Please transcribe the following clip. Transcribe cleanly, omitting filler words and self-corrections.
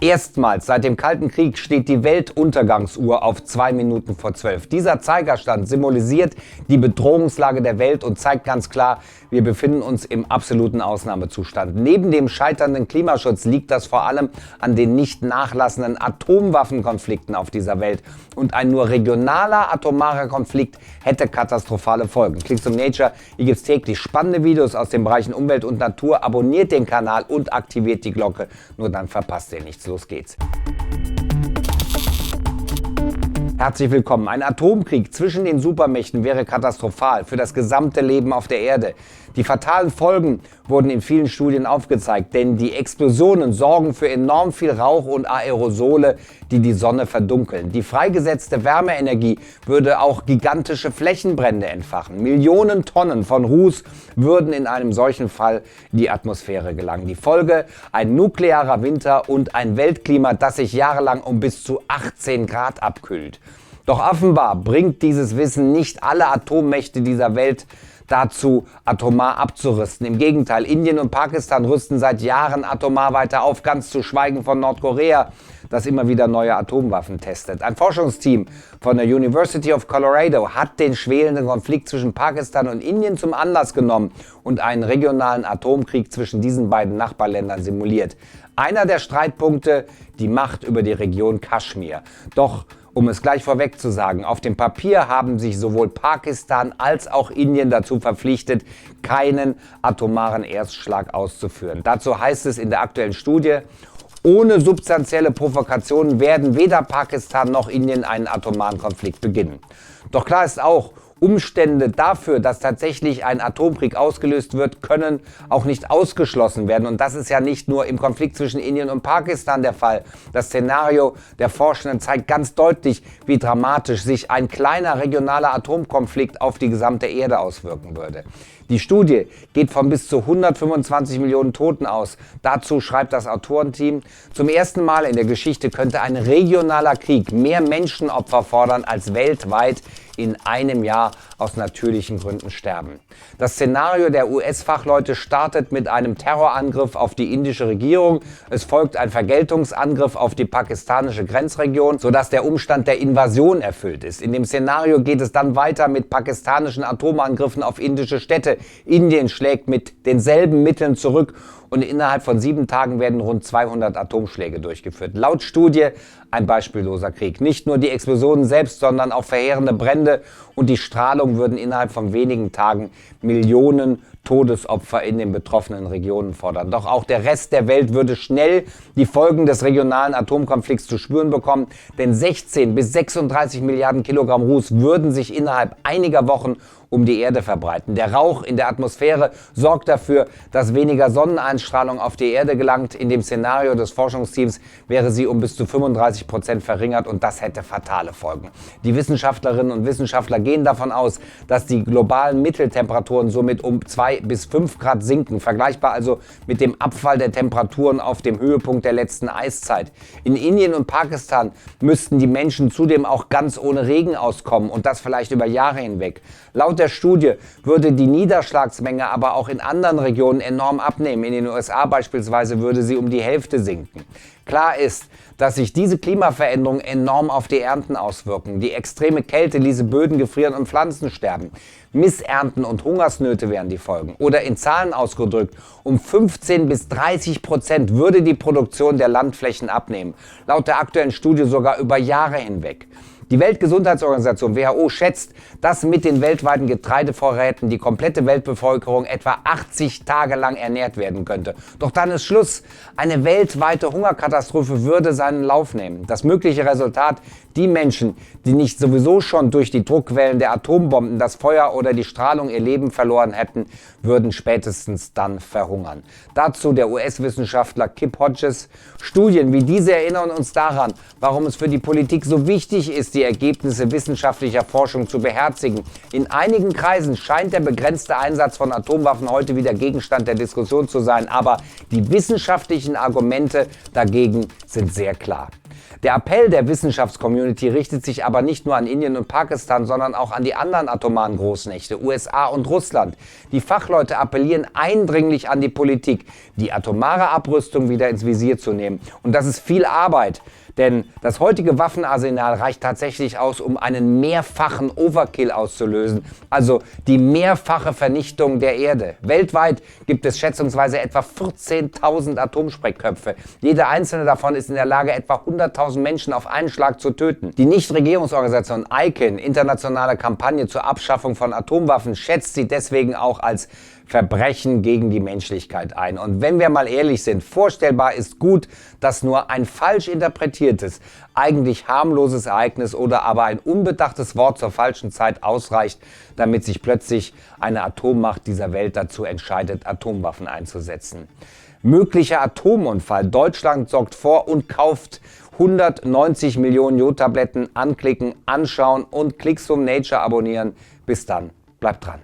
Erstmals seit dem Kalten Krieg steht die Weltuntergangsuhr auf 2 Minuten vor 12. Dieser Zeigerstand symbolisiert die Bedrohungslage der Welt und zeigt ganz klar, wir befinden uns im absoluten Ausnahmezustand. Neben dem scheiternden Klimaschutz liegt das vor allem an den nicht nachlassenden Atomwaffenkonflikten auf dieser Welt. Und ein nur regionaler atomarer Konflikt hätte katastrophale Folgen. Klicks um Nature, hier gibt es täglich spannende Videos aus den Bereichen Umwelt und Natur. Abonniert den Kanal und aktiviert die Glocke, nur dann verpasst ihr nichts. Los geht's. Herzlich willkommen. Ein Atomkrieg zwischen den Supermächten wäre katastrophal für das gesamte Leben auf der Erde. Die fatalen Folgen wurden in vielen Studien aufgezeigt, denn die Explosionen sorgen für enorm viel Rauch und Aerosole, die die Sonne verdunkeln. Die freigesetzte Wärmeenergie würde auch gigantische Flächenbrände entfachen. Millionen Tonnen von Ruß würden in einem solchen Fall in die Atmosphäre gelangen. Die Folge: ein nuklearer Winter und ein Weltklima, das sich jahrelang um bis zu 18 Grad abkühlt. Doch offenbar bringt dieses Wissen nicht alle Atommächte dieser Welt dazu, atomar abzurüsten. Im Gegenteil, Indien und Pakistan rüsten seit Jahren atomar weiter auf, ganz zu schweigen von Nordkorea, das immer wieder neue Atomwaffen testet. Ein Forschungsteam von der University of Colorado hat den schwelenden Konflikt zwischen Pakistan und Indien zum Anlass genommen und einen regionalen Atomkrieg zwischen diesen beiden Nachbarländern simuliert. Einer der Streitpunkte: die Macht über die Region Kaschmir. Doch um es gleich vorweg zu sagen, auf dem Papier haben sich sowohl Pakistan als auch Indien dazu verpflichtet, keinen atomaren Erstschlag auszuführen. Dazu heißt es in der aktuellen Studie: ohne substanzielle Provokationen werden weder Pakistan noch Indien einen atomaren Konflikt beginnen. Doch klar ist auch, Umstände dafür, dass tatsächlich ein Atomkrieg ausgelöst wird, können auch nicht ausgeschlossen werden. Und das ist ja nicht nur im Konflikt zwischen Indien und Pakistan der Fall. Das Szenario der Forschenden zeigt ganz deutlich, wie dramatisch sich ein kleiner regionaler Atomkonflikt auf die gesamte Erde auswirken würde. Die Studie geht von bis zu 125 Millionen Toten aus. Dazu schreibt das Autorenteam: zum ersten Mal in der Geschichte könnte ein regionaler Krieg mehr Menschenopfer fordern, als weltweit in einem Jahr aus natürlichen Gründen sterben. Das Szenario der US-Fachleute startet mit einem Terrorangriff auf die indische Regierung. Es folgt ein Vergeltungsangriff auf die pakistanische Grenzregion, sodass der Umstand der Invasion erfüllt ist. In dem Szenario geht es dann weiter mit pakistanischen Atomangriffen auf indische Städte. Indien schlägt mit denselben Mitteln zurück und innerhalb von 7 Tagen werden rund 200 Atomschläge durchgeführt. Laut Studie ein beispielloser Krieg. Nicht nur die Explosionen selbst, sondern auch verheerende Brände und die Strahlung würden innerhalb von wenigen Tagen Millionen Todesopfer in den betroffenen Regionen fordern. Doch auch der Rest der Welt würde schnell die Folgen des regionalen Atomkonflikts zu spüren bekommen, denn 16 bis 36 Milliarden Kilogramm Ruß würden sich innerhalb einiger Wochen um die Erde verbreiten. Der Rauch in der Atmosphäre sorgt dafür, dass weniger Sonneneinstrahlung auf die Erde gelangt. In dem Szenario des Forschungsteams wäre sie um bis zu 35% verringert und das hätte fatale Folgen. Die Wissenschaftlerinnen und Wissenschaftler gehen davon aus, dass die globalen Mitteltemperaturen somit um 2 bis 5 Grad sinken, vergleichbar also mit dem Abfall der Temperaturen auf dem Höhepunkt der letzten Eiszeit. In Indien und Pakistan müssten die Menschen zudem auch ganz ohne Regen auskommen und das vielleicht über Jahre hinweg. Laut der Studie würde die Niederschlagsmenge aber auch in anderen Regionen enorm abnehmen. In den USA beispielsweise würde sie um die Hälfte sinken. Klar ist, dass sich diese Klimaveränderungen enorm auf die Ernten auswirken. Die extreme Kälte ließe Böden gefrieren und Pflanzen sterben. Missernten und Hungersnöte wären die Folgen. Oder in Zahlen ausgedrückt: um 15 bis 30% würde die Produktion der Landflächen abnehmen. Laut der aktuellen Studie sogar über Jahre hinweg. Die Weltgesundheitsorganisation WHO schätzt, dass mit den weltweiten Getreidevorräten die komplette Weltbevölkerung etwa 80 Tage lang ernährt werden könnte. Doch dann ist Schluss. Eine weltweite Hungerkatastrophe würde seinen Lauf nehmen. Das mögliche Resultat: die Menschen, die nicht sowieso schon durch die Druckwellen der Atombomben, das Feuer oder die Strahlung ihr Leben verloren hätten, würden spätestens dann verhungern. Dazu der US-Wissenschaftler Kip Hodges: Studien wie diese erinnern uns daran, warum es für die Politik so wichtig ist, die Ergebnisse wissenschaftlicher Forschung zu beherzigen. In einigen Kreisen scheint der begrenzte Einsatz von Atomwaffen heute wieder Gegenstand der Diskussion zu sein, aber die wissenschaftlichen Argumente dagegen sind sehr klar. Der Appell der Wissenschaftscommunity richtet sich aber nicht nur an Indien und Pakistan, sondern auch an die anderen atomaren Großmächte, USA und Russland. Die Fachleute appellieren eindringlich an die Politik, die atomare Abrüstung wieder ins Visier zu nehmen. Und das ist viel Arbeit. Denn das heutige Waffenarsenal reicht tatsächlich aus, um einen mehrfachen Overkill auszulösen, also die mehrfache Vernichtung der Erde. Weltweit gibt es schätzungsweise etwa 14.000 Atomsprengköpfe. Jeder einzelne davon ist in der Lage, etwa 100.000 Menschen auf einen Schlag zu töten. Die Nichtregierungsorganisation ICAN, internationale Kampagne zur Abschaffung von Atomwaffen, schätzt sie deswegen auch als Verbrechen gegen die Menschlichkeit ein. Und wenn wir mal ehrlich sind, vorstellbar ist gut, dass nur ein falsch interpretiertes, eigentlich harmloses Ereignis oder aber ein unbedachtes Wort zur falschen Zeit ausreicht, damit sich plötzlich eine Atommacht dieser Welt dazu entscheidet, Atomwaffen einzusetzen. Möglicher Atomunfall. Deutschland sorgt vor und kauft 190 Millionen Jodtabletten. Anklicken, anschauen und Klicks from Nature abonnieren. Bis dann, bleibt dran.